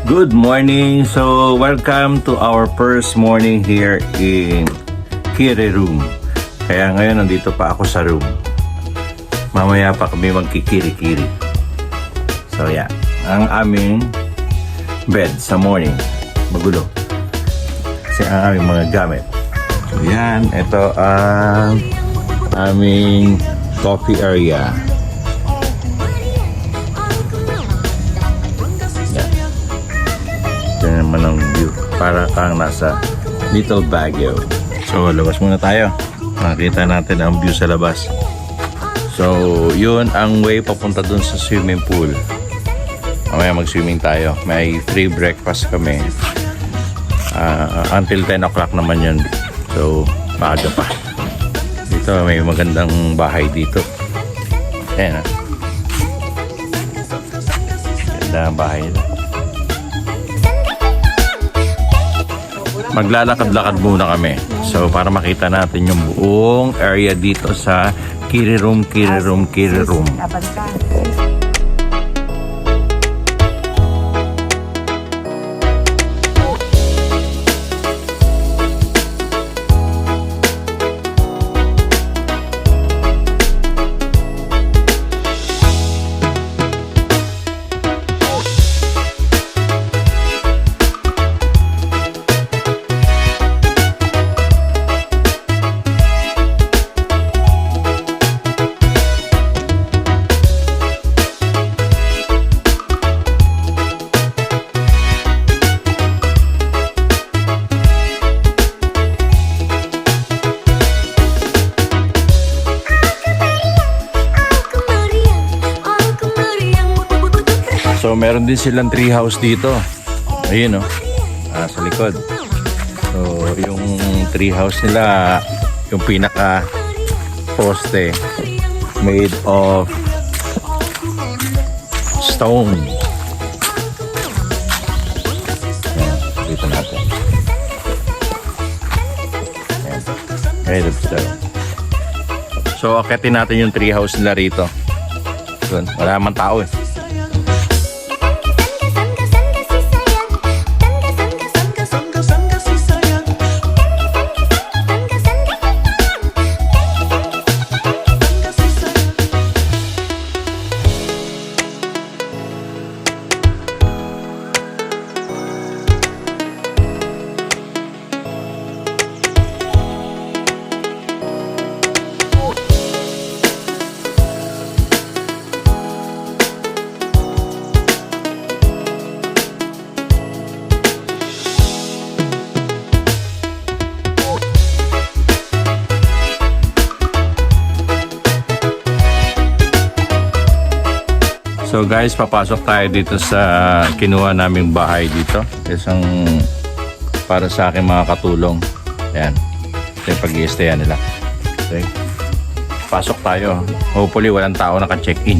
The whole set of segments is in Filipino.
Good morning. So, welcome to our first morning here in Kirirom. Kaya ngayon nandito pa ako sa room. Mamaya pa kami magkikiri-kiri. So, yeah. Ang aming bed sa morning. Magulo. Kasi ang aming mga gamit. So, yan. Ito ang aming coffee area. Yan naman ang view. Para kang nasa Little Baguio. So, labas muna tayo. Makita natin ang view sa labas. So, yun ang way papunta dun sa swimming pool. Mamaya mag-swimming tayo. May free breakfast kami. Until 10 o'clock naman yun. So, maaga pa. Dito, may magandang bahay dito. Ayan, ha? Ganda ang bahay nila. Maglalakad-lakad muna kami. So, para makita natin yung buong area dito sa Kirirom. So, meron din silang tree house dito. Ayun, sa likod. So, yung tree house nila, yung pinaka poste made of stone. Ayan, dito natin. Ayan, made of stone. So, akitin natin yung tree house nila rito. Wala naman tao eh. So guys, papasok tayo dito sa kinuha naming bahay dito. Isang para sa aking mga katulong. Ayan. Ito yung pag-i-stayan nila. Okay. Pasok tayo. Hopefully walang tao naka-check-in.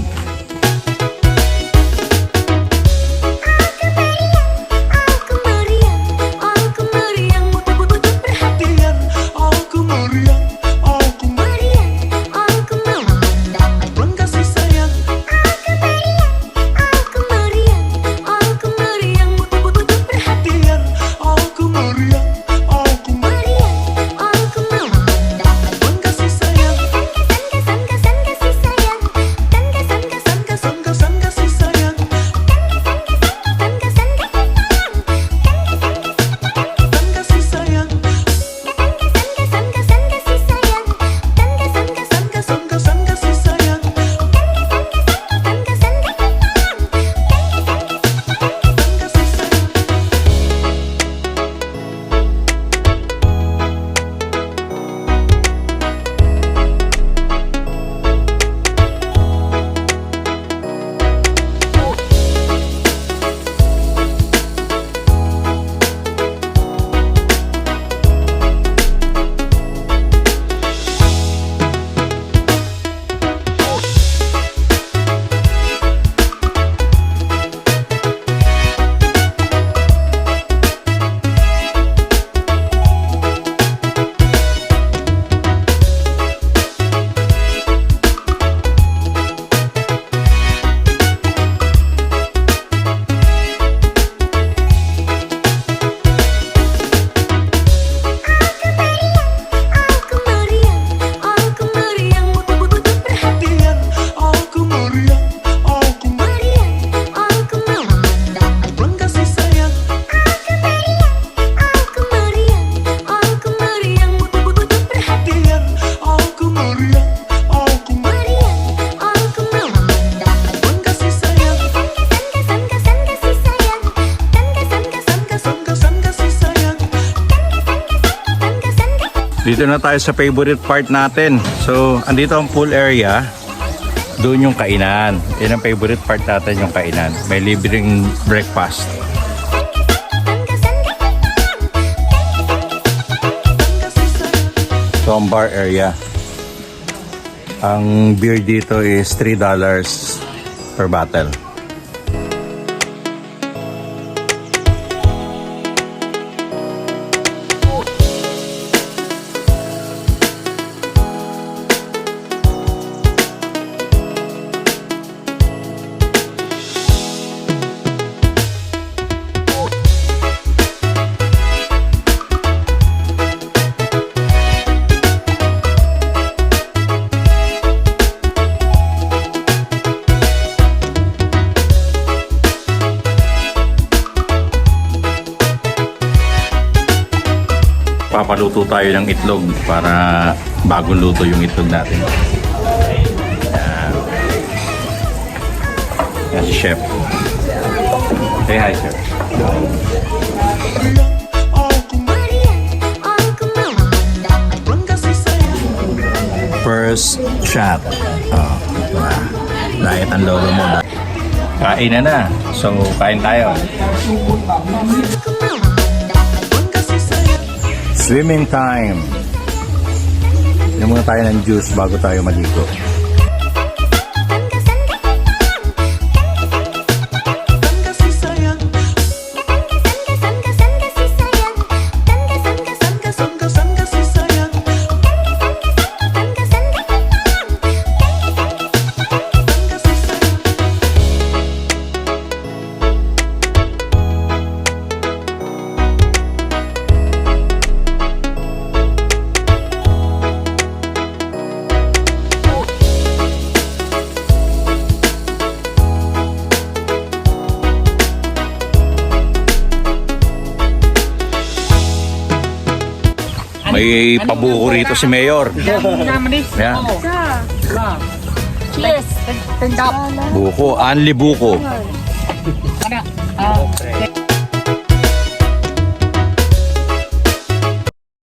Dito na tayo sa favorite part natin. So, andito ang pool area. Doon yung kainan. Yan ang favorite part natin, yung kainan. May libreng breakfast. So, ang bar area. Ang beer dito is $3 per bottle. Papaluto tayo ng itlog para bagong luto yung itlog natin. Yan. Yan si Chef. Say hi, Chef. First shot. Oh, diet ang lolo mo. Kain na. So, kain tayo. Swimming time. Inom muna tayo ng juice bago tayo maligo. May pabuko rito si Mayor. Yan. Cheers! Buko, anli buko.